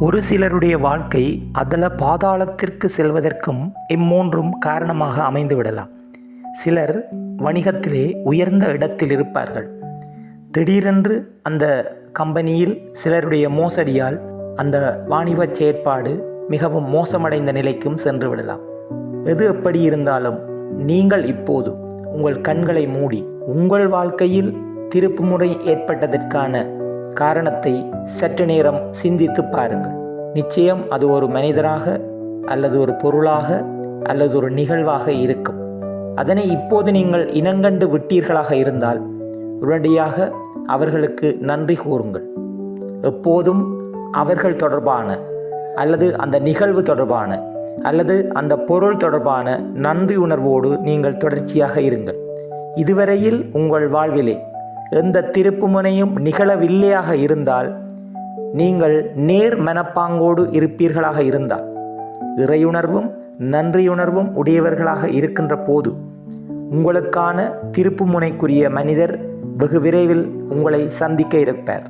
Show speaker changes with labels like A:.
A: ஒரு சிலருடைய வாழ்க்கை அதல பாதாளத்திற்கு செல்வதற்கும் இம்மூன்றும் காரணமாக அமைந்துவிடலாம். சிலர் வணிகத்திலே உயர்ந்த இடத்தில் இருப்பார்கள். திடீரென்று அந்த கம்பெனியில் சிலருடைய மோசடியால் அந்த வாணிப செயற்பாடு மிகவும் மோசமடைந்த நிலைக்கும் சென்று விடலாம். எது எப்படி இருந்தாலும் நீங்கள் இப்போது உங்கள் கண்களை மூடி உங்கள் வாழ்க்கையில் திருப்புமுறை ஏற்பட்டதற்கான காரணத்தை சற்று நேரம் சிந்தித்து பாருங்கள். நிச்சயம் அது ஒரு மனிதராக அல்லது ஒரு பொருளாக அல்லது ஒரு நிகழ்வாக இருக்கும். அதனை இப்போது நீங்கள் இனங்கண்டு விட்டீர்களாக இருந்தால் உடனடியாக அவர்களுக்கு நன்றி கூறுங்கள். எப்போதும் அவர்கள் தொடர்பான அல்லது அந்த நிகழ்வு தொடர்பான அல்லது அந்த பொருள் தொடர்பான நன்றி உணர்வோடு நீங்கள் தொடர்ச்சியாக இருங்கள். இதுவரையில் உங்கள் வாழ்விலே எந்த திருப்புமுனையும் நிகழவில்லையாக இருந்தால், நீங்கள் நேர் மனப்பாங்கோடு இருப்பீர்களாக இருந்தால், இறையுணர்வும் நன்றியுணர்வும் உடையவர்களாக இருக்கின்ற போது உங்களுக்கான திருப்புமுனைக்குரிய மனிதர் வெகு விரைவில் உங்களை சந்திக்க இருப்பார்.